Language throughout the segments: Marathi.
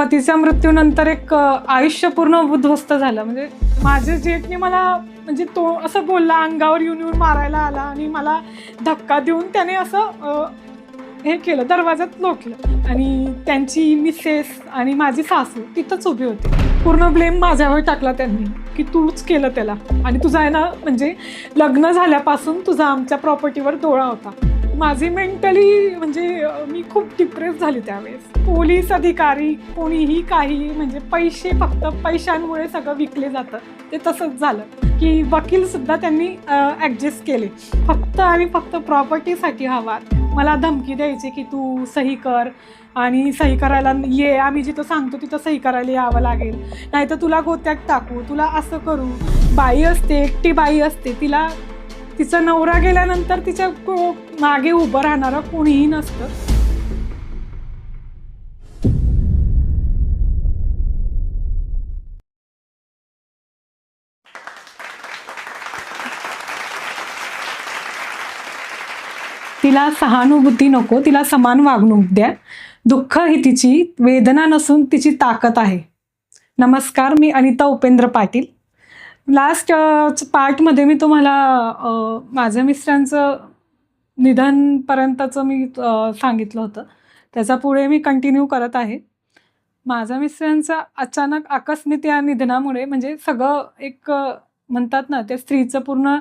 पतीच्या मृत्यूनंतर एक आयुष्य पूर्ण उद्ध्वस्त झालं. म्हणजे माझे जेठने मला म्हणजे तो असं बोलला, अंगावर येऊन येऊन मारायला आला आणि मला धक्का देऊन त्याने असं हे केलं, दरवाजात लोटलं. आणि त्यांची मिसेस आणि माझी सासू तिथंच उभी होती. पूर्ण ब्लेम माझ्यावर टाकला त्यांनी की तूच केलं त्याला, आणि तुझा आहे ना म्हणजे लग्न झाल्यापासून तुझा आमच्या प्रॉपर्टीवर डोळा होता. माझी मेंटली म्हणजे मी खूप डिप्रेस झाली त्यावेळेस. पोलीस अधिकारी कोणीही काही म्हणजे फक्त पैशांमुळे सगळं विकले जातं, ते तसंच झालं की वकील सुद्धा त्यांनी ॲडजस्ट केले फक्त आणि फक्त प्रॉपर्टीसाठी. हवा मला धमकी द्यायची की तू सही कर आणि सही करायला ये, आम्ही जिथं सांगतो तिथं सही करायला यावं लागेल, नाहीतर तुला गोत्यात टाकू, तुला असं करू. बाई असते, एकटी बाई असते, तिचा नवरा गेल्यानंतर तिच्या मागे उभं राहणारं कोणीही नसतं. तिला सहानुभूती नको, तिला समान वागणूक द्या. दुःख ही तिची वेदना नसून तिची ताकद आहे. नमस्कार, मी अनिता उपेंद्र पाटील. लास्ट पार्टमध्ये मी तुम्हाला माझ्या मिस्टरांचं निधनपर्यंतचं मी सांगितलं होतं. त्याचा पुढे मी कंटिन्यू करत आहे. माझ्या मिस्टरांचं अचानक आकस्मिक या निधनामुळे म्हणजे सगळं एक म्हणतात ना, त्या स्त्रीचं पूर्ण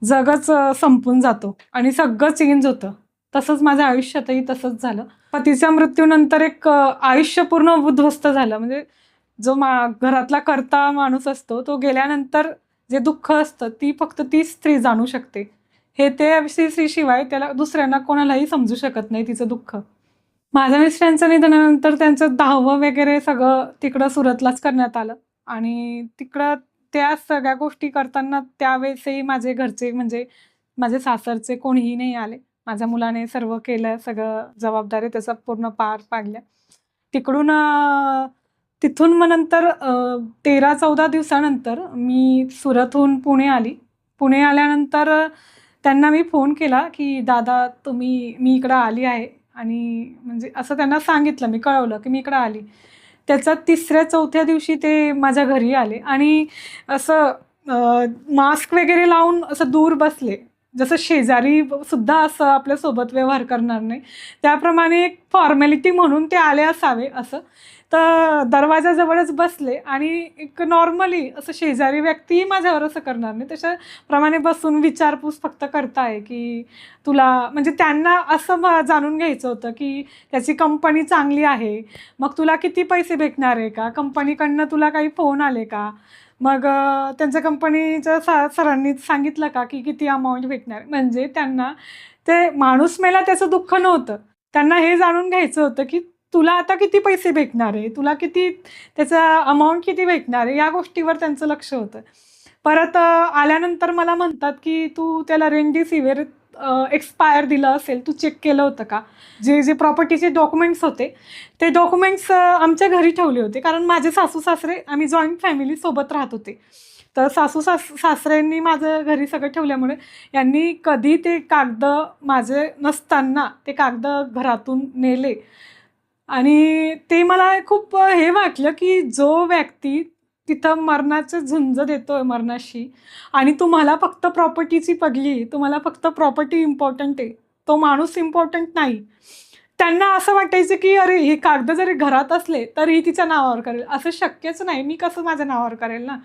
जगच संपून जातो आणि सगळं चेंज होतं. तसंच माझ्या आयुष्यातही तसंच झालं. पतीच्या मृत्यूनंतर एक आयुष्य पूर्ण उद्ध्वस्त झालं. म्हणजे जो घरातला कर्ता माणूस असतो तो गेल्यानंतर जे दुःख असतं फक्त ती स्त्री जाणू शकते. हे ते स्त्रीशिवाय त्याला दुसऱ्यांना कोणालाही समजू शकत नाही तिचं दुःख. माझ्या मिस्टरांच्या निधनानंतर त्यांचं 10वं वगैरे सगळं तिकडं सुरतलाच करण्यात आलं. आणि तिकडं त्या सगळ्या गोष्टी करताना त्यावेळेसही माझे घरचे म्हणजे माझे सासरचे कोणीही नाही आले. माझ्या मुलाने सर्व केलं, सगळं जबाबदारी त्याचा पूर्ण पार पाडल्या. तिथून मग नंतर 13-14 दिवसानंतर मी सुरतहून पुणे आली. पुणे आल्यानंतर त्यांना मी फोन केला की दादा मी इकडं आली आहे, आणि म्हणजे असं त्यांना सांगितलं, मी कळवलं की मी इकडं आली. त्याचा 3-4 दिवशी ते माझ्या घरी आले आणि असं मास्क वगैरे लावून असं दूर बसले, जसं शेजारी सुद्धा असं आपल्यासोबत व्यवहार करणार नाही त्याप्रमाणे एक फॉर्मॅलिटी म्हणून ते आले असावे असं. तर दरवाजाजवळच बसले आणि एक नॉर्मली असं शेजारी व्यक्तीही माझ्यावर असं करणार नाही त्याच्याप्रमाणे बसून विचारपूस फक्त करताय की तुला म्हणजे त्यांना असं जाणून घ्यायचं होतं की त्याची कंपनी चांगली आहे, मग तुला किती पैसे भेटणार आहे का, कंपनीकडनं तुला काही फोन आले का, मग त्यांच्या कंपनीच्या सरांनी सांगितलं का की किती अमाऊंट भेटणार. म्हणजे त्यांना ते माणूस मेला त्याचं दुःख नव्हतं, त्यांना हे जाणून घ्यायचं होतं की तुला आता किती पैसे भेटणार आहे, तुला किती त्याचा अमाऊंट किती भेटणार आहे, या गोष्टीवर त्यांचं लक्ष होतं. परत आल्यानंतर मला म्हणतात की तू त्याला रेमडेसिविर एक्सपायर दिलं असेल, तू चेक केलं होतं का. जे प्रॉपर्टीचे डॉक्युमेंट्स होते ते डॉक्युमेंट्स आमच्या घरी ठेवले होते, कारण माझे सासू सासरे आम्ही जॉईंट फॅमिली सोबत राहत होते. तर सासऱ्यांनी माझं घरी सगळं ठेवल्यामुळे यांनी कधी ते कागद माझे नसताना ते कागद घरातून नेले. आणि ते मला खूप हे वाटलं की जो व्यक्ती तिथं मरणाचं झुंज देतोय मरणाशी, आणि तुम्हाला फक्त प्रॉपर्टीची पडली, तुम्हाला फक्त प्रॉपर्टी इम्पॉर्टंट आहे, तो माणूस इम्पॉर्टंट नाही. त्यांना असं वाटायचं की अरे हे कागद जरी घरात असले तरी तिच्या नावावर करेल, असं शक्यच नाही, मी कसं माझ्या नावावर करेल ना.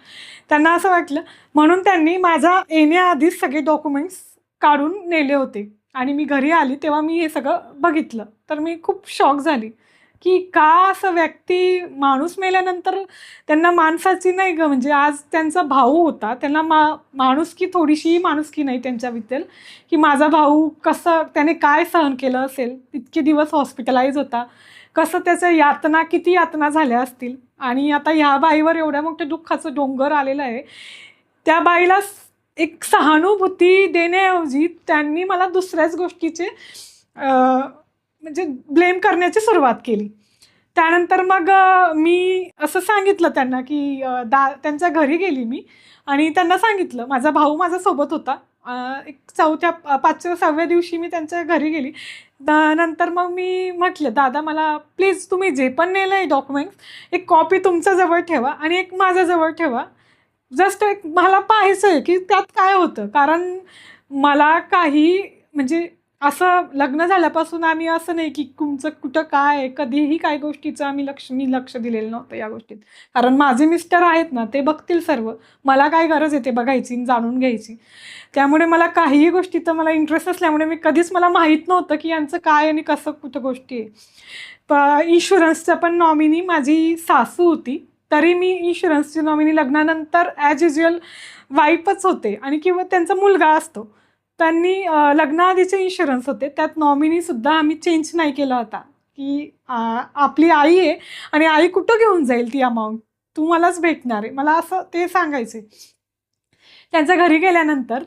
त्यांना असं वाटलं म्हणून त्यांनी माझ्या येण्याआधीच सगळे डॉक्युमेंट्स काढून नेले होते. आणि मी घरी आली तेव्हा मी हे सगळं बघितलं तर मी खूप शॉक झाली की का असं व्यक्ती माणूस मेल्यानंतर त्यांना माणसाची नाही ग, म्हणजे आज त्यांचा भाऊ होता, त्यांना माणुसकी थोडीशीही माणुसकी नाही त्यांच्याबद्दल की माझा भाऊ कसं त्याने काय सहन केलं असेल, इतके दिवस हॉस्पिटलाइज होता, कसं त्याचं किती यातना झाल्या असतील. आणि आता ह्या बाईवर एवढ्या मोठ्या दुःखाचं डोंगर आलेलं आहे, त्या बाईला एक सहानुभूती देण्याऐवजी त्यांनी मला दुसऱ्याच गोष्टीचे म्हणजे ब्लेम करण्याची सुरुवात केली. त्यानंतर मग मी असं सांगितलं त्यांना की त्यांच्या घरी गेली मी आणि त्यांना सांगितलं माझा भाऊ माझ्यासोबत होता एक 5व्या-6व्या दिवशी मी त्यांच्या घरी गेली. नंतर मग मी म्हटलं, "दादा मला प्लीज तुम्ही जे पण नेलं आहे डॉक्युमेंट्स, एक कॉपी तुमच्याजवळ ठेवा आणि एक माझ्याजवळ ठेवा. जस्ट एक मला पाहायचं आहे की त्यात काय होतं." कारण मला काही म्हणजे असं लग्न झाल्यापासून आम्ही असं नाही की तुमचं कुठं काय आहे, कधीही काही गोष्टीचं मी लक्ष दिलेलं नव्हतं या गोष्टीत. कारण माझे मिस्टर आहेत ना, ते बघतील सर्व. मला काय गरज आहे ते बघायची, जाणून घ्यायची. त्यामुळे मला काहीही गोष्टीत मला इंटरेस्ट असल्यामुळे मला माहीत नव्हतं की यांचं काय आणि कसं कुठं गोष्टी आहे. इन्शुरन्सचं पण नॉमिनी माझी सासू होती. तरी मी इन्शुरन्सची नॉमिनी लग्नानंतर ॲज युज्युअल वाईफच होते आणि किंवा त्यांचा मुलगा असतो. त्यांनी लग्नाआधीचे इन्शुरन्स होते. त्यात नॉमिनीसुद्धा आम्ही चेंज नाही केला होता, की आपली आई आहे आणि आई कुठं घेऊन जाईल ती अमाऊंट? तू मलाच भेटणार आहे. मला असं ते सांगायचे. त्यांच्या घरी गेल्यानंतर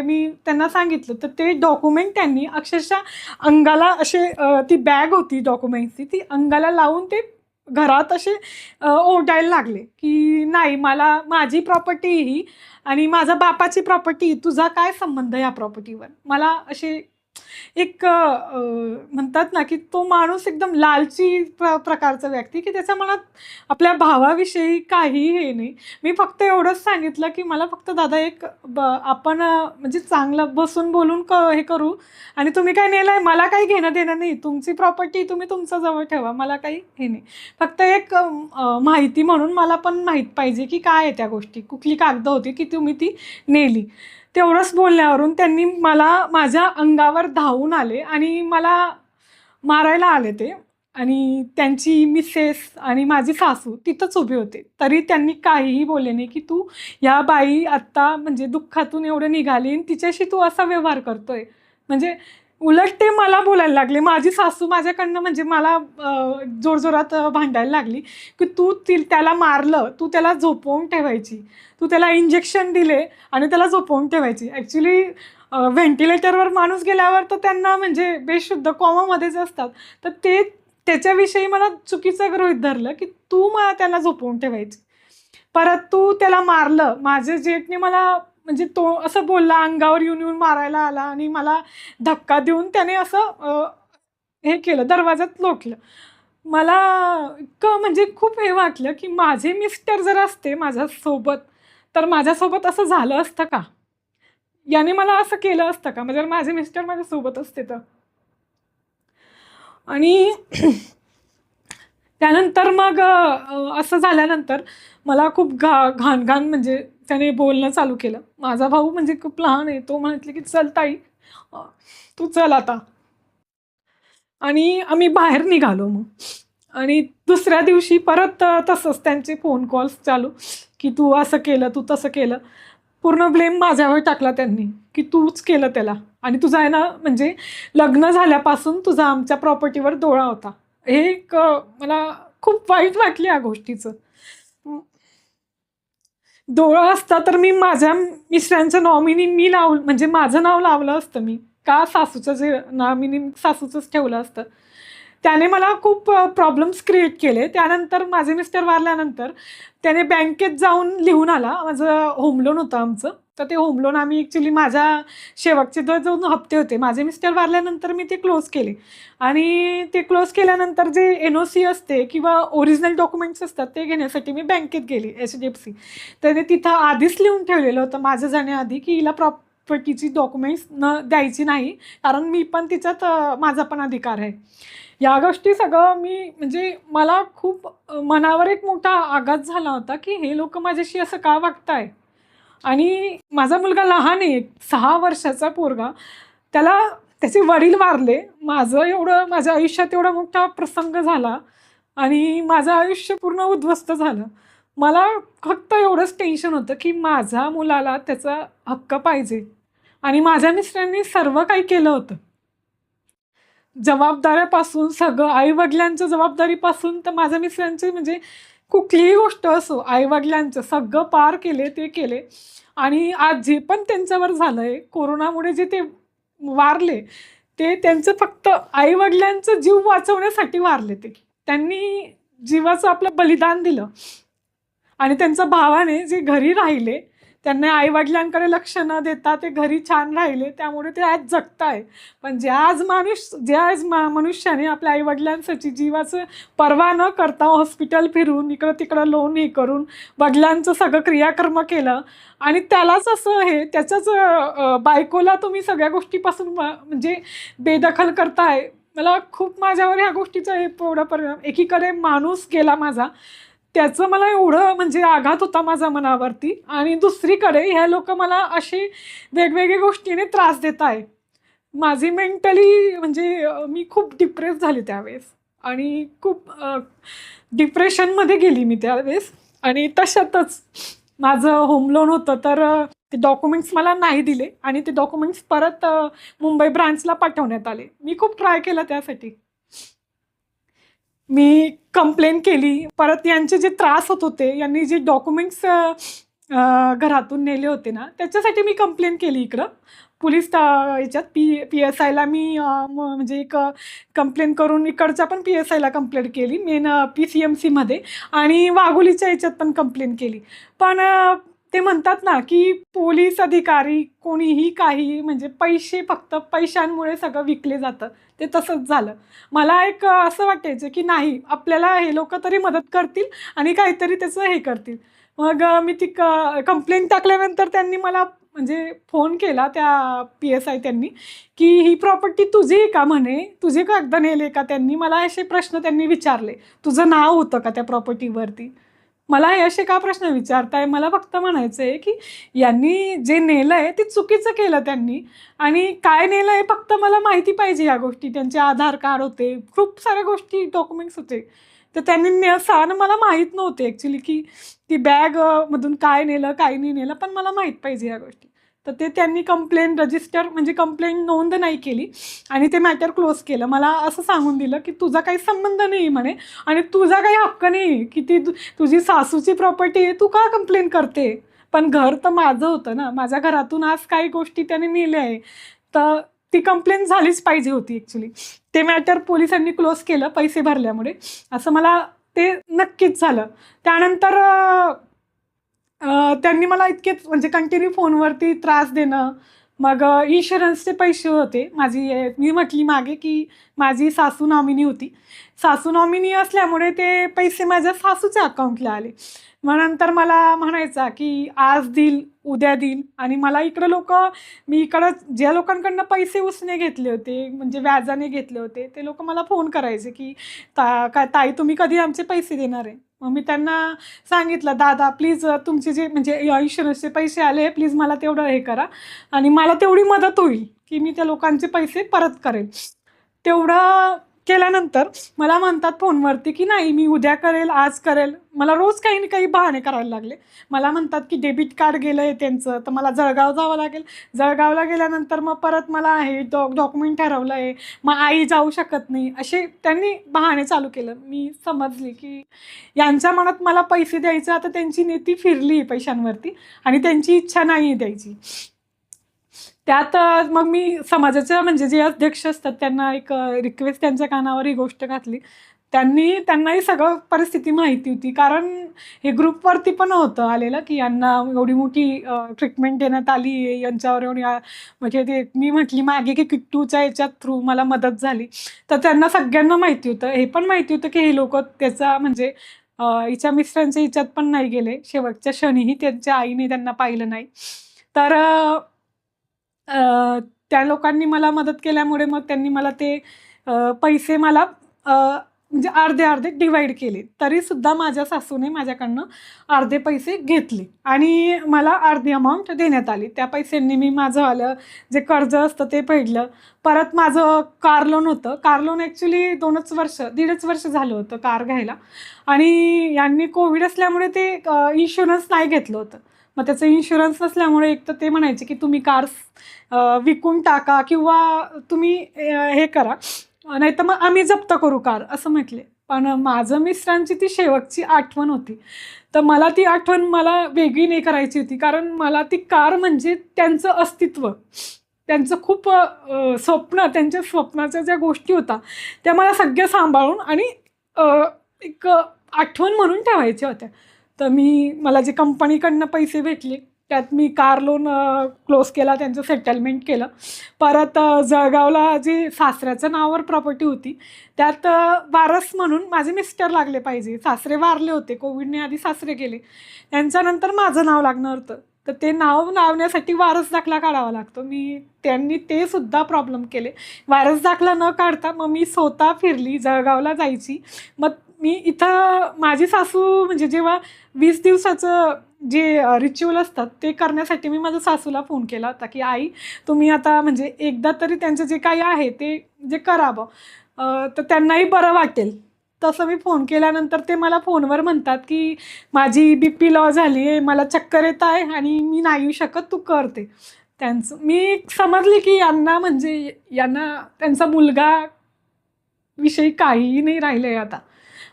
मी त्यांना सांगितलं, तर ते डॉक्युमेंट त्यांनी अक्षरशः अंगाला असे ती बॅग होती डॉक्युमेंट्सची, ती अंगाला लावून ते घरात असे ओरडायला लागले, की "नाही, मला माझी प्रॉपर्टी ही आणि माझ्या बापाची प्रॉपर्टी, तुझा काय संबंध या प्रॉपर्टीवर?" मला असे एक म्हणतात ना, की तो माणूस एकदम लालची प्रकारचा व्यक्ती, की त्याच्या मनात आपल्या भावाविषयी काही हे नाही. मी फक्त एवढंच सांगितलं, की मला फक्त दादा एक आपण म्हणजे चांगलं बसून बोलून हे करू आणि तुम्ही काय नेलंय मला काही घेणं देणं नाही. तुमची प्रॉपर्टी तुम्ही तुमच्याजवळ ठेवा. मला काही हे नाही. फक्त एक माहिती म्हणून मला पण माहीत पाहिजे, की काय आहे त्या गोष्टी, कुठली कागदं होती, की तुम्ही ती नेली. तेवढंच बोलण्यावरून त्यांनी मला माझ्या अंगावर धावून आले आणि मला मारायला आले ते. आणि त्यांची मिसेस आणि माझी सासू तिथंच उभे होते. तरी त्यांनी काहीही बोलले नाही, की "तू ह्या बाई आत्ता म्हणजे दुःखातून एवढं निघाली आणि तिच्याशी तू असा व्यवहार करतोय." म्हणजे उलट ते मला बोलायला लागले. माझी सासू माझ्याकडनं म्हणजे मला जोरजोरात भांडायला लागली, की "तू त्याला मारलं, तू त्याला झोपवून ठेवायची. तू त्याला इंजेक्शन दिले आणि त्याला झोपवून ठेवायची." ॲक्चुअली व्हेंटिलेटरवर माणूस गेल्यावर तर त्यांना म्हणजे बेशुद्ध कोमामध्येच असतात. तर त्याच्याविषयी मला चुकीचं गृहीत धरलं, की "तू मला त्याला झोपवून ठेवायची. परत तू त्याला मारलं." माझे जेठने मला म्हणजे तो असं बोलला, अंगावर येऊन मारायला आला आणि मला धक्का देऊन त्याने असं हे केलं, दरवाजात लोटलं. मला इतकं म्हणजे खूप हे वाटलं, की माझे मिस्टर जर असते माझ्यासोबत, तर माझ्यासोबत असं झालं असतं का? याने मला असं केलं असतं का? म्हणजे जर माझे मिस्टर माझ्यासोबत असते तर. आणि त्यानंतर मग असं झाल्यानंतर मला खूप घाण म्हणजे त्याने बोलणं चालू केलं. माझा भाऊ म्हणजे खूप लहान आहे. तो म्हटले, की "चल ताई, अ, तू चल आता." आणि आम्ही बाहेर निघालो मग. आणि दुसऱ्या दिवशी परत तसंच त्यांचे फोन कॉल्स चालू, की "तू असं केलं, तू तसं केलं." पूर्ण ब्लेम माझ्यावर टाकला त्यांनी, की "तूच केलं त्याला आणि तुझा आहे ना म्हणजे लग्न झाल्यापासून तुझा आमच्या प्रॉपर्टीवर डोळा होता." हे एक मला खूप वाईट वाटलं या गोष्टीचं. डोळा असता तर मी माझ्या मिस्टरांच्या नॉमिनी म्हणजे माझं नाव लावलं असतं मी. का सासूचं जे नॉमिनी सासूचंच ठेवलं असतं. त्याने मला खूप प्रॉब्लेम्स क्रिएट केले. त्यानंतर माझे मिस्टर वारल्यानंतर त्याने बँकेत जाऊन लिहून आला. माझं होम लोन होतं आमचं. तर ते होम लोन आम्ही ॲक्चुअली माझ्या शेवटचे 2 हप्ते होते. माझे मिस्टर वारल्यानंतर मी ते क्लोज केले आणि ते क्लोज केल्यानंतर जे NOC असते किंवा ओरिजिनल डॉक्युमेंट्स असतात ते घेण्यासाठी मी बँकेत गेली HDFC. त्याने तिथं आधीच लिहून ठेवलेलं होतं माझं जाण्याआधी, की हिला प्रॉपर्टीची डॉक्युमेंट्स द्यायची नाही. कारण मी पण तिच्यात माझा पण अधिकार आहे. या गोष्टी सगळं मी म्हणजे मला खूप मनावर एक मोठा आघात झाला होता, की हे लोकं माझ्याशी असं का वागताय? आणि माझा मुलगा लहान आहे, 6 वर्षाचा पोरगा. त्याला त्याचे वडील वारले. माझ्या आयुष्यात एवढा मोठा प्रसंग झाला आणि माझं आयुष्य पूर्ण उद्ध्वस्त झालं. मला फक्त एवढंच टेन्शन होतं, की माझ्या मुलाला त्याचा हक्क पाहिजे आणि माझ्या मिस्टरांनी सर्व काही केलं होतं. जबाबदाऱ्यापासून सगळं आई-वडिलांच्या जबाबदारीपासून तर माझ्या मिस्टरांची म्हणजे कुठलीही गोष्ट असो, आई-वडिलांचं सगळं पार केले, ते केले आणि आज जे पण त्यांच्यावर झालंय, कोरोनामुळे जे ते वारले, ते त्यांचं फक्त आई-वडिलांचा जीव वाचवण्यासाठी वारले ते. त्यांनी जीवाचं आपलं बलिदान दिलं आणि त्यांच्या भावाने जे घरी राहिले, त्यांना आईवडिलांकडे लक्ष न देता ते घरी छान राहिले, त्यामुळे ते आज जगताय. पण ज्या आज मनुष्याने आपल्या आईवडिलांसाठी जीवाचं पर्वा न करता हॉस्पिटल फिरून इकडं तिकडं लोन हे करून वडिलांचं सगळं क्रियाकर्म केलं आणि त्यालाच असं हे त्याच्याच बायकोला तुम्ही सगळ्या गोष्टीपासून म्हणजे बेदखल करताय. मला खूप माझ्यावर ह्या गोष्टीचा एवढा परिणाम, एकीकडे माणूस गेला माझा, त्याचं मला एवढं म्हणजे आघात होता माझ्या मनावरती, आणि दुसरीकडे ह्या लोक मला अशी वेगवेगळ्या गोष्टीने त्रास देत आहे. माझी मेंटली म्हणजे मी खूप डिप्रेस झाली त्यावेळेस, आणि खूप डिप्रेशनमध्ये गेली मी त्यावेळेस. आणि तशातच माझं होम लोन होतं, तर ते डॉक्युमेंट्स मला नाही दिले आणि ते डॉक्युमेंट्स परत मुंबई ब्रांचला पाठवण्यात आले. मी खूप ट्राय केला त्यासाठी, मी कंप्लेन केली. परत यांचे जे त्रास होत होते, यांनी जे डॉक्युमेंट्स घरातून नेले होते ना, त्याच्यासाठी मी कंप्लेन केली इकडं पोलीस याच्यात PSIला मी म्हणजे एक कंप्लेन करून इकडच्या पण PSIला कंप्लेंट केली, मेन PCMCमध्ये, आणि वाघोलीच्या याच्यात पण कंप्लेन केली. पण ते म्हणतात ना की पोलीस अधिकारी कोणीही काही म्हणजे फक्त पैशांमुळे सगळं विकले जातं, ते तसंच झालं. मला एक असं वाटायचं की नाही, आपल्याला हे लोक तरी मदत करतील आणि काहीतरी त्याचं हे करतील. मग मी ती कंप्लेंट टाकल्यानंतर त्यांनी मला म्हणजे फोन केला, त्या PSI त्यांनी, की ही प्रॉपर्टी तुझी आहे का म्हणे, तुझे कागद नेले का त्यांनी, मला असे प्रश्न त्यांनी विचारले. तुझं नाव होतं का त्या प्रॉपर्टीवरती? मला हे असे का प्रश्न विचारताय? मला फक्त म्हणायचं आहे की यांनी जे नेलं आहे ते चुकीचं केलं त्यांनी, आणि काय नेलं आहे फक्त मला माहिती पाहिजे. या गोष्टी, त्यांचे आधार कार्ड होते, खूप साऱ्या गोष्टी डॉक्युमेंट्स होते, तर त्यांनी मला माहीत नव्हते ॲक्च्युली की ती बॅग मधून काय नेलं काय नाही नेलं, पण मला माहीत पाहिजे या गोष्टी. तर ते त्यांनी कंप्लेंट नोंद नाही केली आणि ते मॅटर क्लोज केलं. मला असं सांगून दिलं की तुझा काही संबंध नाही म्हणे आणि तुझा काही हक्क नाही की ती तुझी सासूची प्रॉपर्टी आहे, तू का कंप्लेन करते? पण घर तर माझं होतं ना, माझ्या घरातून आज काही गोष्टी त्याने नेल्या आहे, तर ती कंप्लेंट झालीच पाहिजे होती ॲक्च्युली. ते मॅटर पोलिसांनी क्लोज केलं पैसे भरल्यामुळे, असं मला ते नक्कीच झालं. त्यानंतर त्यांनी मला इतकेच म्हणजे कंटिन्यू फोनवरती त्रास देणं. मग इन्शुरन्सचे पैसे होते मी म्हटली मागे की माझी सासू नॉमिनी होती. सासू नॉमिनी असल्यामुळे ते पैसे माझ्या सासूच्या अकाउंटला आले. मग नंतर मला म्हणायचा की आज देईल, उद्या देईल, आणि मला मी इकडं ज्या लोकांकडनं पैसे उसने घेतले होते म्हणजे व्याजाने घेतले होते, ते लोक मला फोन करायचे की ताई तुम्ही कधी आमचे पैसे देणार आहे? मग मी त्यांना सांगितलं, दादा प्लीज तुमचे जे म्हणजे इन्शुरन्सचे पैसे आले, प्लीज मला तेवढं हे करा आणि मला तेवढी मदत होईल की मी त्या लोकांचे पैसे परत करेल. तेवढं केल्यानंतर मला म्हणतात फोनवरती की नाही मी उद्या करेल, आज करेल. मला रोज काही ना काही बहाणे करायला लागले. मला म्हणतात की डेबिट कार्ड गेलं आहे त्यांचं, तर मला जळगाव जावं लागेल. जळगावला गेल्यानंतर मग परत मला हे डॉक्युमेंट ठरवलं आहे, मग आई जाऊ शकत नाही, असे त्यांनी बहाणे चालू केलं. मी समजली की यांच्या मनात मला पैसे द्यायचे, आता त्यांची नीती फिरली पैशांवरती आणि त्यांची इच्छा नाही द्यायची. त्यात मग मी समाजाच्या म्हणजे जे अध्यक्ष असतात त्यांना एक रिक्वेस्ट त्यांच्या कानावर ही गोष्ट घातली. त्यांनाही सगळं परिस्थिती माहिती होती, कारण हे ग्रुपवरती पण होतं आलेलं की यांना एवढी मोठी ट्रीटमेंट देण्यात आली आहे, यांच्यावर एवढी म्हणजे ते मी म्हटली मागे की किट्टूच्या याच्यात थ्रू मला मदत झाली, तर त्यांना सगळ्यांना माहिती होतं. हे पण माहिती होतं की हे लोक त्याचा म्हणजे हिच्या मिस्टरांच्या हिच्यात पण नाही गेले, शेवटच्या क्षणीही त्यांच्या आईने त्यांना पाहिलं नाही. तर त्या लोकांनी मला मदत केल्यामुळे मग त्यांनी मला ते पैसे मला म्हणजे अर्धे डिवाईड केले. तरीसुद्धा माझ्या सासूने माझ्याकडनं अर्धे पैसे घेतले आणि मला अर्धी अमाऊंट देण्यात आली. त्या पैशांनी मी माझं जे कर्ज असतं ते फेडलं. परत माझं कार लोन होतं. कार लोन ॲक्च्युली 1.5 वर्ष झालं होतं कार घ्यायला, आणि यांनी कोविड असल्यामुळे ते इन्शुरन्स नाही घेतलं होतं. मग त्याचं इन्शुरन्स नसल्यामुळे एक तर ते म्हणायचे की तुम्ही कार विकून टाका किंवा तुम्ही हे करा, नाही तर मग आम्ही जप्त करू कार, असं म्हटले. पण माझं मिस्टरांची ती शेवटची आठवण होती, तर मला ती आठवण मला वेगळी नाही करायची होती, कारण मला ती कार म्हणजे त्यांचं अस्तित्व, त्यांचं खूप स्वप्न, त्यांच्या स्वप्नाच्या ज्या गोष्टी होत्या त्या मला सगळ्या सांभाळून आणि एक आठवण म्हणून ठेवायच्या होत्या. तर मला जे कंपनीकडनं पैसे भेटले त्यात मी कार लोन क्लोज केला, त्यांचं सेटलमेंट केलं. परत जळगावला जी सासऱ्याच्या नावावर प्रॉपर्टी होती त्यात वारस म्हणून माझे मिस्टर लागले पाहिजे. सासरे वारले होते, कोविडने आधी सासरे गेले, त्यांच्यानंतर माझं नाव लागणार होतं. तर ते नाव लावण्यासाठी वारस दाखला काढावा लागतो. त्यांनी ते सुद्धा प्रॉब्लेम केले. वारस दाखला न काढता मग मी स्वतः फिरली, जळगावला जायची. मग मी इथं माझी सासू म्हणजे जेव्हा 20 दिवसाचं जे रिच्युअल असतात ते करण्यासाठी मी माझ्या सासूला फोन केला होता की आई तुम्ही आता म्हणजे एकदा तरी त्यांचं जे काही आहे ते जे करावं, तर त्यांनाही बरं वाटेल. तसं मी फोन केल्यानंतर ते मला फोनवर म्हणतात की माझी BP लॉ झाली आहे, मला चक्कर येत आहे आणि मी नाही येऊ शकत, तू करते. त्यांचं मी समजले की यांना त्यांचा मुलगा विषयी काहीही नाही राहिलं आहे आता.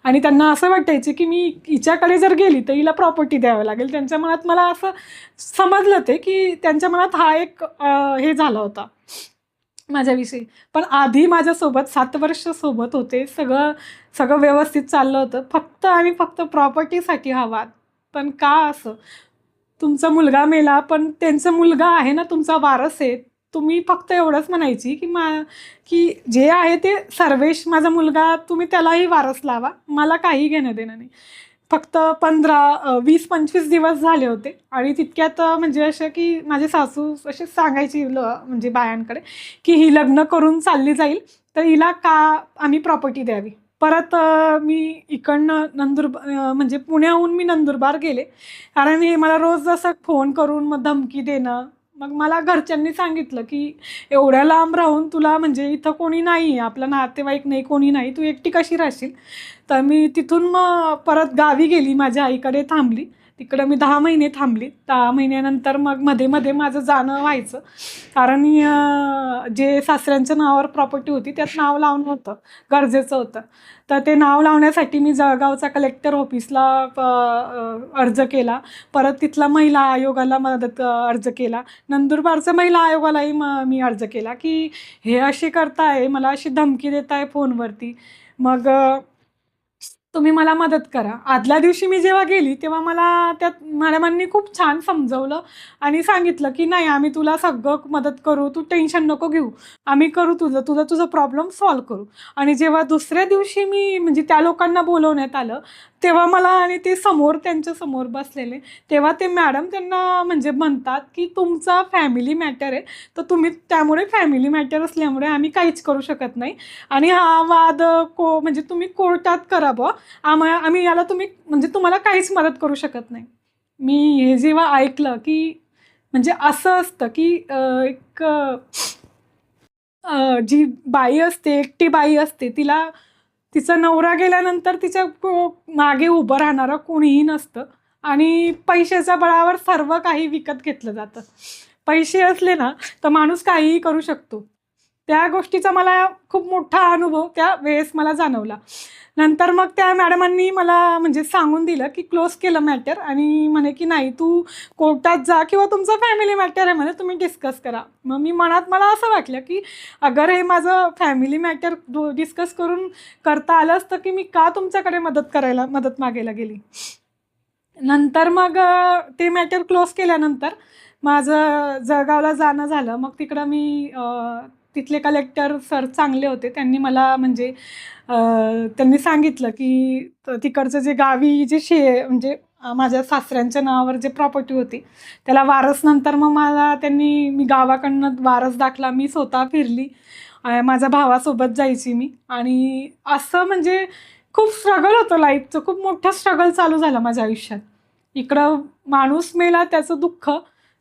आणि त्यांना असं वाटायचं की मी हिच्याकडे जर गेली तर हिला प्रॉपर्टी द्यावं लागेल. त्यांच्या मनात मला असं समजलं ते की त्यांच्या मनात हा एक हे झाला होता माझ्याविषयी. पण आधी माझ्यासोबत 7 वर्ष सोबत होते, सगळं व्यवस्थित चाललं होतं. फक्त आणि फक्त प्रॉपर्टीसाठी हा वाद. पण का असं? तुमचा मुलगा मेला पण त्यांचा मुलगा आहे ना, तुमचा वारस आहे. तुम्ही फक्त एवढंच म्हणायची की जे आहे ते सर्वेश माझा मुलगा, तुम्ही त्यालाही वारस लावा, मला काही घेणं देणं नाही. फक्त 20-25 दिवस झाले होते आणि तितक्यात म्हणजे असं की माझी सासू असे सांगायची म्हणजे बायांकडे की ही लग्न करून चालली जाईल तर हिला का आम्ही प्रॉपर्टी द्यावी. परत मी इकडनं म्हणजे पुण्याहून मी नंदुरबार गेले, कारण हे मला रोज असं फोन करून मग धमकी देणं. मग मला घरच्यांनी सांगितलं की एवढ्या लांब राहून तुला म्हणजे इथं कोणी नाही आहे, आपलं नातेवाईक नाही, कोणी नाही, तू एकटी कशी राहशील. तर मी तिथून मग परत गावी गेली, माझ्या आईकडे थांबली. तिकडं मी 10 महिने थांबली. 10 महिन्यानंतर मग मध्ये मध्ये माझं जाणं व्हायचं, कारण जे सासऱ्यांच्या नावावर प्रॉपर्टी होती त्यात नाव लावणं होतं, गरजेचं होतं. तर ते नाव लावण्यासाठी मी जळगावचा कलेक्टर ऑफिसला अर्ज केला. परत तिथला महिला आयोगाला अर्ज केला. नंदुरबारच्या महिला आयोगालाही मी अर्ज केला की हे असे करताय, मला अशी धमकी देताय फोनवरती, मग तुम्ही मला मदत करा. आदल्या दिवशी मी जेव्हा गेली तेव्हा मला त्यात मॅडमांनी खूप छान समजवलं आणि सांगितलं की नाही, आम्ही तुला सगळं मदत करू, तू टेन्शन नको घेऊ, आम्ही करू, तुझं प्रॉब्लेम सॉल्व करू. आणि जेव्हा दुसऱ्या दिवशी मी म्हणजे त्या लोकांना बोलवण्यात आलं तेव्हा मला, आणि ते त्यांच्या समोर बसलेले, तेव्हा ते मॅडम त्यांना म्हणजे म्हणतात की तुमचा फॅमिली मॅटर आहे, तर तुम्ही त्यामुळे फॅमिली मॅटर असल्यामुळे आम्ही काहीच करू शकत नाही आणि हा वाद म्हणजे तुम्ही कोर्टात करा बुवा, आम्ही याला म्हणजे तुम्हाला काहीच मदत करू शकत नाही. मी हे जेव्हा ऐकलं की म्हणजे असं असतं की एक जी बाई असते, एकटी बाई असते, तिचा नवरा गेल्यानंतर तिच्या मागे उभं राहणारं कोणीही नसतं आणि पैशाच्या बळावर सर्व काही विकत घेतलं जातं. पैसे असले ना तर माणूस काहीही करू शकतो. त्या गोष्टीचा मला खूप मोठा अनुभव त्या वेळेस मला जाणवला. नंतर मग त्या मॅडमांनी मला म्हणजे सांगून दिलं की क्लोज केलं मॅटर आणि म्हणे की नाही, तू कोर्टात जा किंवा तुमचं फॅमिली मॅटर आहे म्हणे, तुम्ही डिस्कस करा. मग मी मनात मला असं वाटलं की अगर हे माझं फॅमिली मॅटर डिस्कस करून करता आलं असतं की मी का तुमच्याकडे मदत मागायला गेली. नंतर मग ते मॅटर क्लोज केल्यानंतर माझं जळगावला जाणं झालं. मग तिकडं मी तिथले कलेक्टर सर चांगले होते, त्यांनी मला म्हणजे त्यांनी सांगितलं की तिकडचं जे गावी जे म्हणजे माझ्या सासऱ्यांच्या नावावर जे प्रॉपर्टी होती त्याला वारस, नंतर मग मी गावाकडनं वारस दाखला मी स्वतः फिरली. माझ्या भावासोबत जायची मी, आणि असं म्हणजे खूप स्ट्रगल होतं लाईफचं, खूप मोठं स्ट्रगल चालू झालं माझ्या आयुष्यात. इकडं माणूस मेला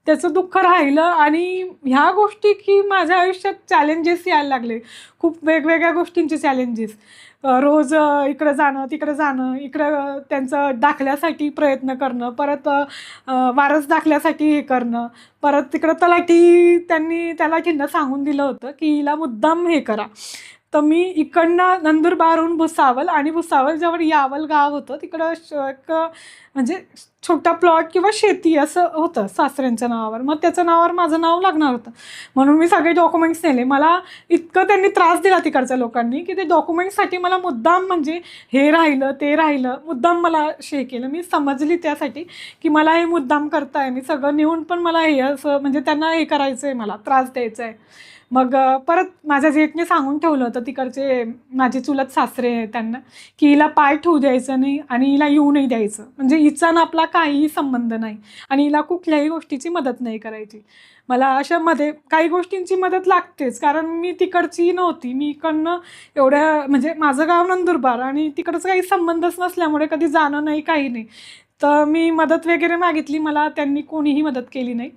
त्याचं दुःख राहिलं आणि ह्या गोष्टी की माझ्या आयुष्यात चॅलेंजेस यायला लागले, खूप वेगवेगळ्या गोष्टींचे चॅलेंजेस. रोज इकडं जाणं तिकडं जाणं, इकडं त्यांचं दाखल्यासाठी प्रयत्न करणं, परत वारस दाखल्यासाठी हे करणं, परत तिकडं तलाठींना सांगून दिलं होतं की हिला मुद्दाम हे करा. तर मी इकडनं नंदुरबारहून भुसावळ, आणि भुसावळ जवळ यावल गाव होतं, तिकडं एक म्हणजे छोटा प्लॉट किंवा शेती असं होतं सासऱ्यांच्या नावावर. मग त्याच्या नावावर माझं नाव लागणार होतं, म्हणून मी सगळे डॉक्युमेंट्स नेले. मला इतकं त्यांनी त्रास दिला तिकडच्या लोकांनी की ते डॉक्युमेंट्ससाठी मला मुद्दाम, म्हणजे हे राहिलं ते राहिलं, मुद्दाम मला केलं. मी समजली त्यासाठी की मला हे मुद्दाम करताय, मी सगळं नेऊन पण मला हे असं म्हणजे त्यांना हे करायचं आहे, मला त्रास द्यायचा आहे. मग परत माझ्या जेठने सांगून ठेवलं होतं तिकडचे माझे चुलत सासरे आहे त्यांना, की हिला पाय ठेवू द्यायचं नाही आणि हिला येऊ नाही द्यायचं, म्हणजे हिचा ना आपला काहीही संबंध नाही आणि हिला कुठल्याही गोष्टीची मदत नाही करायची. मला अशामध्ये काही गोष्टींची मदत लागतेच, कारण मी तिकडची नव्हती, मी इकडनं एवढ्या म्हणजे माझं गाव नंदुरबार आणि तिकडचं काही संबंधच नसल्यामुळे कधी जाणं नाही, काही नाही. तर मी मदत वगैरे मागितली, मला त्यांनी कोणीही मदत केली नाही.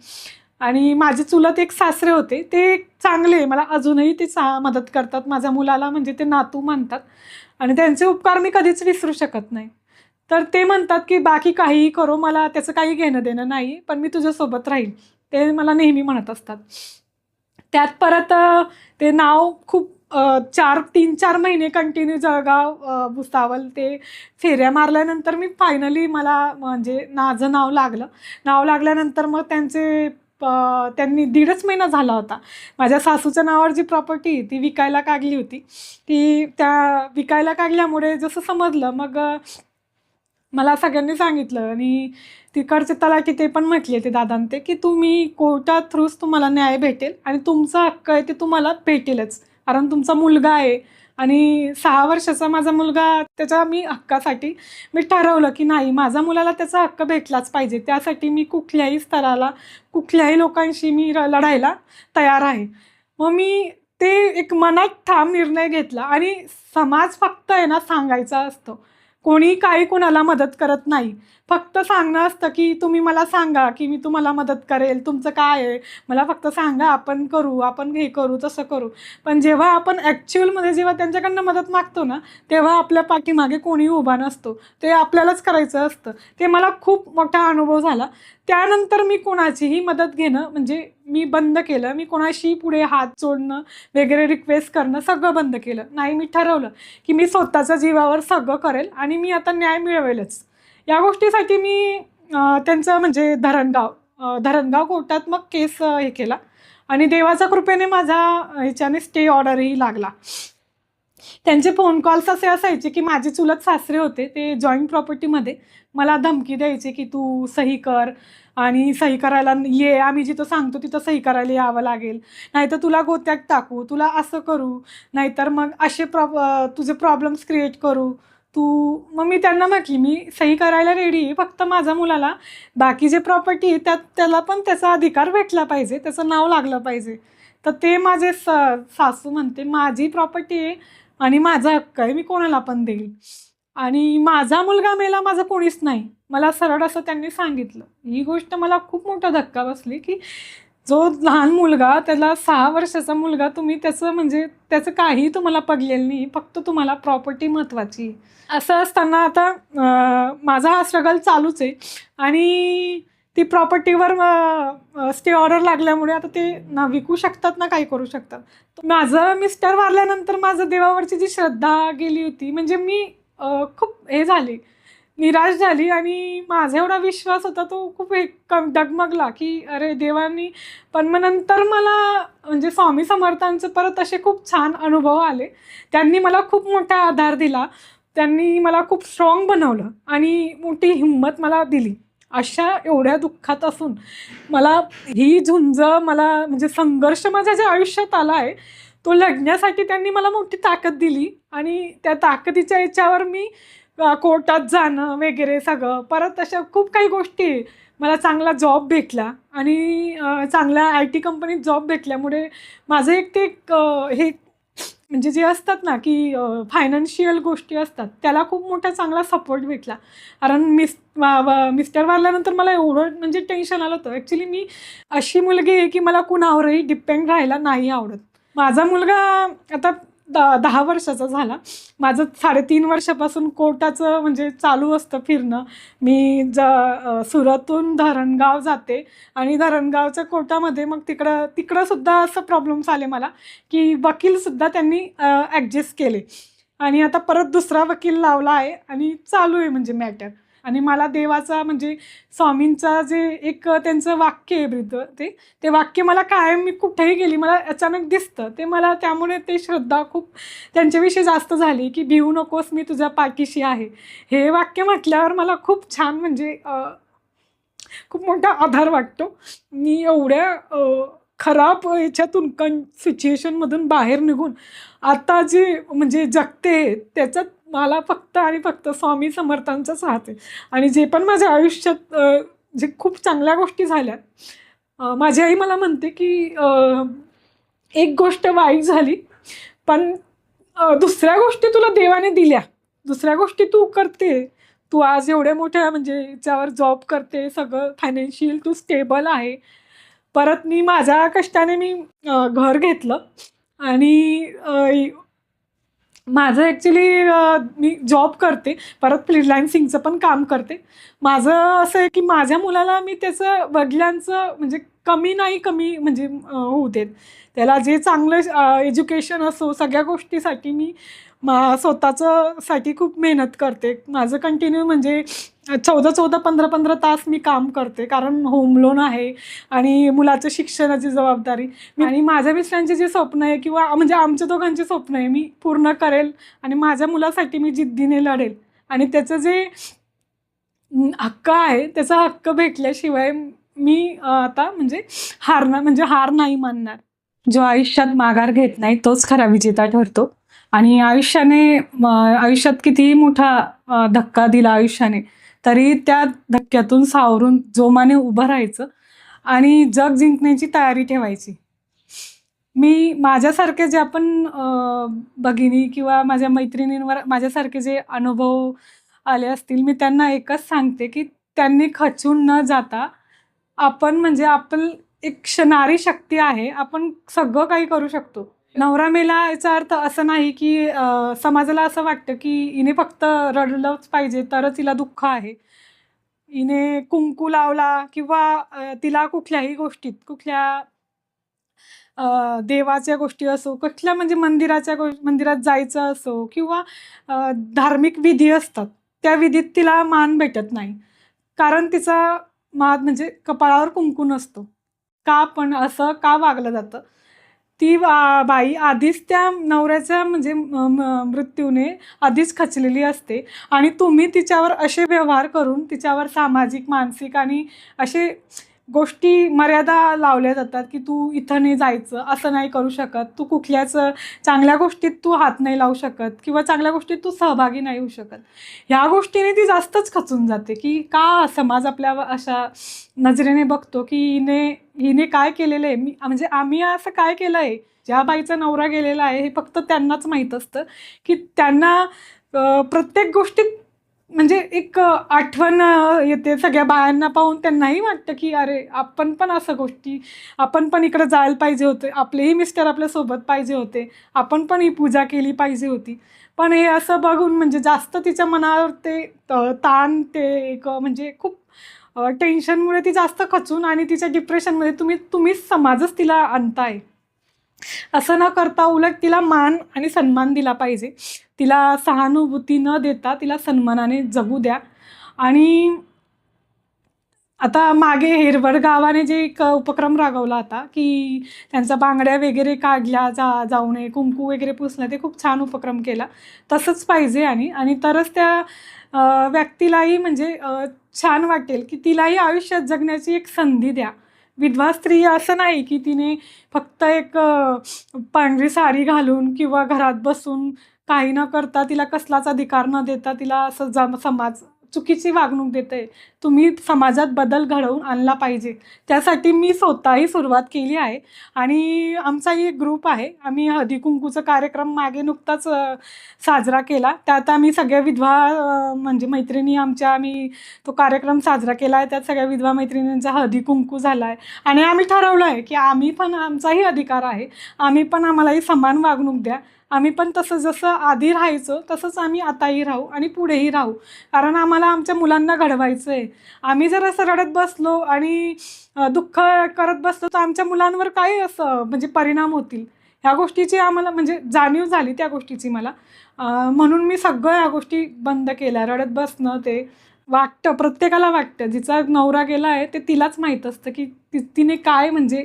आणि माझे चुलत एक सासरे होते, ते चांगले, मला अजूनही ते मदत करतात. माझ्या मुलाला म्हणजे ते नातू मानतात आणि त्यांचे उपकार मी कधीच विसरू शकत नाही. तर ते म्हणतात की बाकी काहीही करो, मला त्याचं काही घेणं देणं नाही, पण मी तुझ्यासोबत राहील, ते मला नेहमी म्हणत असतात. त्यात परत ते नाव खूप 3-4 महिने कंटिन्यू जळगाव, भुसावळ ते फेऱ्या मारल्यानंतर मी फायनली मला म्हणजे माझं नाव लागलं. नाव लागल्यानंतर मग त्यांनी 1.5 महिना झाला होता. माझ्या सासूच्या नावावर जी प्रॉपर्टी ती विकायला काढली होती, ती त्या विकायला काढल्यामुळे जसं समजलं, मग मला सगळ्यांनी सांगितलं आणि तिकडचे तलाठी ते पण म्हटले, ते दादांते, की तुम्ही कोर्टा थ्रूच तुम्हाला न्याय भेटेल आणि तुमचा हक्क आहे ते तुम्हाला भेटेलच, कारण तुमचा मुलगा आहे आणि 6 वर्षाचा माझा मुलगा, त्याच्या मी हक्कासाठी मी ठरवलं की नाही, माझ्या मुलाला त्याचा हक्क भेटलाच पाहिजे. त्यासाठी मी कुठल्याही स्तराला कुठल्याही लोकांशी मी लढायला तयार आहे. मग मी ते एक मनात ठाम निर्णय घेतला आणि समाज फक्त आहे ना सांगायचा असतो, कोणी काही कोणाला मदत करत नाही. फक्त सांगणं असतं की तुम्ही मला सांगा की मी तुम्हाला मदत करेल, तुमचं काय आहे मला फक्त सांगा, आपण करू, आपण हे करू, तसं करू. पण जेव्हा आपण ॲक्च्युअलमध्ये जेव्हा त्यांच्याकडनं मदत मागतो ना, तेव्हा आपल्या पाठीमागे कोणी उभा नसतो, ते आपल्यालाच करायचं असतं. ते मला खूप मोठा अनुभव झाला. त्यानंतर मी कोणाचीही मदत घेणं म्हणजे मी बंद केलं. मी कोणाशी पुढे हात जोडणं वगैरे रिक्वेस्ट करणं सगळं बंद केलं. नाही, मी ठरवलं की मी स्वतःच्या जीवावर सगळं करेल आणि मी आता न्याय मिळवेलच. या गोष्टीसाठी मी त्यांचं म्हणजे धरणगाव कोर्टात मग केस हे केला आणि देवाच्या कृपेने माझा ह्याच्याने स्टे ऑर्डरही लागला. त्यांचे फोन कॉल्स असे असायचे की माझे चुलत सासरे होते, ते जॉईंट प्रॉपर्टीमध्ये मला धमकी द्यायचे की तू सही कर आणि सही करायला ये, आम्ही जिथं सांगतो तिथं सही करायला यावं लागेल, नाहीतर तुला गोत्यात टाकू, तुला असं करू, नाहीतर मग असे तुझे प्रॉब्लेम्स क्रिएट करू तू. मग मी त्यांना म्हटली मी सही करायला रेडी आहे, फक्त माझ्या मुलाला बाकी जे प्रॉपर्टी आहे त्याला पण त्याचा अधिकार भेटला पाहिजे, त्याचं नाव लागलं पाहिजे. तर ते माझे सासू म्हणते माझी प्रॉपर्टी आहे आणि माझा हक्क आहे, मी कोणाला पण देईल आणि माझा मुलगा मेला, माझं कोणीच नाही, मला सरळ असं त्यांनी सांगितलं. ही गोष्ट मला खूप मोठा धक्का बसली की जो लहान मुलगा, त्याला 6 वर्षाचा मुलगा, तुम्ही त्याचं म्हणजे त्याचं काही तुम्हाला पडलेलं नाही, फक्त तुम्हाला प्रॉपर्टी महत्त्वाची. असं असताना आता माझा हा स्ट्रगल चालूच आहे आणि ती प्रॉपर्टीवर स्टे ऑर्डर लागल्यामुळे आता ते ना विकू शकतात ना काही करू शकतात. माझं मिस्टर वारल्यानंतर माझं देवावरची जी श्रद्धा गेली होती, म्हणजे मी खूप हे झाली, निराश झाली आणि माझा एवढा विश्वास होता तो खूप डगमगला की अरे देवानी. पण मग नंतर मला म्हणजे स्वामी समर्थांचं परत असे खूप छान अनुभव आले, त्यांनी मला खूप मोठा आधार दिला, त्यांनी मला खूप स्ट्रॉंग बनवलं आणि मोठी हिंमत मला दिली. अशा एवढ्या दुःखात असून मला ही झुंज, मला म्हणजे संघर्ष माझ्या ज्या आयुष्यात आला आहे तो लढण्यासाठी त्यांनी मला मोठी ताकद दिली आणि त्या ताकदीच्या याच्यावर मी कोर्टात जाणं वगैरे सगळं, परत अशा खूप काही गोष्टी, मला चांगला जॉब भेटला आणि चांगल्या IT कंपनीत जॉब भेटल्यामुळे माझं एक ते हे म्हणजे जे असतात ना की फायनान्शियल गोष्टी असतात त्याला खूप मोठा चांगला सपोर्ट भेटला. कारण मिस्टर वारल्यानंतर मला एवढं म्हणजे टेन्शन आलं होतं. ॲक्च्युली मी अशी मुलगी आहे की मला कुणावरही डिपेंड राहायला नाही आवडत. माझा मुलगा आता 10 वर्षाचा झाला. माझं 3.5 वर्षापासून कोर्टाचं म्हणजे चालू असतं फिरणं. मी सुरतहून धरणगाव जाते आणि धरणगावच्या कोर्टामध्ये मग तिकडं सुद्धा असं प्रॉब्लेम्स आले मला, की वकीलसुद्धा त्यांनी ॲडजस्ट केले आणि आता परत दुसरा वकील लावला आहे आणि चालू आहे म्हणजे मॅटर. आणि मला देवाचा म्हणजे स्वामींचा जे एक त्यांचं वाक्य आहे ब्रीद ते वाक्य मला कायम, मी कुठेही गेली मला अचानक दिसतं ते. मला त्यामुळे ते श्रद्धा खूप त्यांच्याविषयी जास्त झाली, की भिवू नकोस मी तुझ्या पाठीशी आहे. हे वाक्य म्हटल्यावर मला खूप छान म्हणजे खूप मोठा आधार वाटतो. मी एवढ्या खराब याच्यातून सिच्युएशनमधून बाहेर निघून आता जे म्हणजे जगते त्याच्यात मला फक्त आणि फक्त स्वामी समर्थांचाच राहते. आणि जे पण माझ्या आयुष्यात जे खूप चांगल्या गोष्टी झाल्या, माझी आई मला म्हणते की एक गोष्ट वाईट झाली पण दुसऱ्या गोष्टी तुला देवाने दिल्या, दुसऱ्या गोष्टी तू करते. तू आज एवढ्या मोठ्या म्हणजे याच्यावर जॉब करते, सगळं फायनान्शियल तू स्टेबल आहे. परत मी माझ्या कष्टाने मी घर घेतलं आणि माझं ॲक्च्युली मी जॉब करते, परत फ्रीलान्सिंगचं पण काम करते. माझं असं आहे की माझ्या मुलाला मी त्याचं वडिलांचं म्हणजे कमी म्हणजे होऊ देत. त्याला जे चांगलं एज्युकेशन असो सगळ्या गोष्टीसाठी मी स्वतःचं खूप मेहनत करते. माझं कंटिन्यू म्हणजे 14-14, 15-15 तास मी काम करते, कारण होम लोन आहे आणि मुलाच्या शिक्षणाची जबाबदारी. आणि माझ्या मिस्टरांचे जे स्वप्न आहे किंवा म्हणजे आमच्या दोघांचे स्वप्न आहे मी पूर्ण करेल आणि माझ्या मुलासाठी मी जिद्दीने लढेल. आणि त्याचं जे हक्क आहे त्याचा हक्क भेटल्याशिवाय मी आता म्हणजे हार नाही मानणार. जो आयुष्यात माघार घेत नाही तोच खरा विजेता ठरतो. आणि आयुष्यात कितीही मोठा धक्का दिला आयुष्याने, तरी त्या धक्क्यातून सावरून जोमाने उभं राहायचं आणि जग जिंकण्याची तयारी ठेवायची. मी माझ्यासारखे जे आपण भगिनी किंवा माझ्या मैत्रिणींवर माझ्यासारखे जे अनुभव आले असतील, मी त्यांना एकच सांगते की त्यांनी खचून न जाता आपण म्हणजे एक नारी शक्ती आहे, आपण सगळं काही करू शकतो. नवरा मेला याचा अर्थ असं नाही की समाजाला असं वाटतं की हिने फक्त रडलंच पाहिजे तरच हिला दुःख आहे. हिने कुंकू लावला किंवा तिला कुठल्याही गोष्टीत कुठल्या देवाच्या गोष्टी असो, कुठल्या म्हणजे मंदिरात जायचं असो किंवा धार्मिक विधी असतात, त्या विधीत तिला मान भेटत नाही, कारण तिचा म्हणजे कपाळावर कुंकू नसतो. पण असं का वागलं जातं? ती बाई आधीच त्या नवऱ्याच्या म्हणजे मृत्यूने आधीच खचलेली असते आणि तुम्ही तिच्यावर असे व्यवहार करून तिच्यावर सामाजिक, मानसिक आणि असे गोष्टी मर्यादा लावल्या जातात की तू इथं नाही जायचं, असं नाही करू शकत, तू कुठल्याच चांगल्या गोष्टीत तू हात नाही लावू शकत किंवा चांगल्या गोष्टीत तू सहभागी नाही होऊ शकत. ह्या गोष्टीने ती जास्तच खचून जाते की का समाज आपल्या अशा नजरेने बघतो की हिने काय केलेलं आहे, म्हणजे आम्ही असं काय केलं आहे. ज्या बाईचा नवरा गेलेला आहे हे फक्त त्यांनाच माहीत असतं की त्यांना प्रत्येक गोष्टीत म्हणजे एक आठवण येते. सगळ्या बायांना पाहून त्यांनाही वाटतं की अरे आपण पण असं गोष्टी, आपण पण इकडे जायला पाहिजे होते, आपलेही मिस्टर आपल्यासोबत पाहिजे होते, आपण पण ही पूजा केली पाहिजे होती. पण हे असं बघून म्हणजे जास्त तिच्या मनावर ते ताण, ते एक म्हणजे खूप टेन्शनमुळे ती जास्त खचून आणि तिच्या डिप्रेशनमध्ये तुम्हीच समाजच तिला आणताय. असं न करता उलट तिला मान आणि सन्मान दिला पाहिजे. तिला सहानुभूती न देता तिला सन्मानाने जगू द्या. आणि आता मागे हेरवड गावाने जे एक उपक्रम राबवला होता की त्यांचा बांगड्या वगैरे काढल्या जाऊ नये, कुंकू वगैरे पुसणं, ते खूप छान उपक्रम केला. तसंच पाहिजे आणि तरच त्या व्यक्तीलाही म्हणजे छान वाटेल की तिलाही आयुष्यात जगण्याची एक संधी द्या. विधवा स्त्री असं नाही की तिने फक्त एक पांढरी साडी घालून किंवा घरात बसून काही न करता, तिला कसलाच अधिकार न देता तिला असं समाज चुकीची वागणूक देते. तुम्ही समाजात बदल घडवून आणला पाहिजे. त्यासाठी मी स्वतःही सुरुवात केली आहे आणि आमचाही एक ग्रुप आहे. आम्ही हळदी कुंकूचा कार्यक्रम मागे नुकताच साजरा केला. त्यात आम्ही सगळ्या विधवा म्हणजे मैत्रिणी आम्ही तो कार्यक्रम साजरा केला आहे. त्यात सगळ्या विधवा मैत्रिणींचा हळदी कुंकू झाला आहे आणि आम्ही ठरवलं आहे की आम्ही पण, आमचाही अधिकार आहे, आम्ही पण, आम्हालाही समान वागणूक द्या. आम्ही पण तसं जसं आधी राहायचो तसंच आम्ही आताही राहू आणि पुढेही राहू, कारण आम्हाला आमच्या मुलांना घडवायचं आहे. आम्ही जर असं रडत बसलो आणि दुःख करत बसलो तर आमच्या मुलांवर काय असं म्हणजे परिणाम होतील, ह्या गोष्टीची आम्हाला म्हणजे जाणीव झाली त्या गोष्टीची मला. म्हणून मी सगळ्या ह्या गोष्टी बंद केल्या. रडत बसणं ते वाटतं, प्रत्येकाला वाटतं, जिचा नवरा गेला आहे ते तिलाच माहीत असतं की तिने काय म्हणजे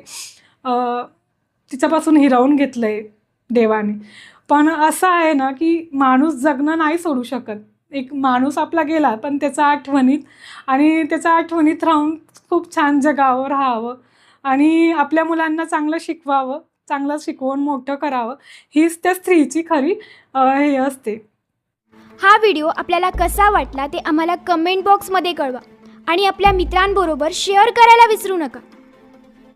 तिच्यापासून हिरावून घेतलं आहे देवाने. पण असं आहे ना की माणूस जगणं नाही सोडू शकत. एक माणूस आपला गेला पण त्याच्या आठवणीत आणि त्याच्या आठवणीत राहून खूप छान जगावं, राहावं आणि आपल्या मुलांना चांगलं शिकवावं, चांगलं शिकवून मोठं करावं, हीच त्या स्त्रीची खरी हे असते. हा व्हिडिओ आपल्याला कसा वाटला ते आम्हाला कमेंट बॉक्समध्ये कळवा आणि आपल्या मित्रांबरोबर शेअर करायला विसरू नका.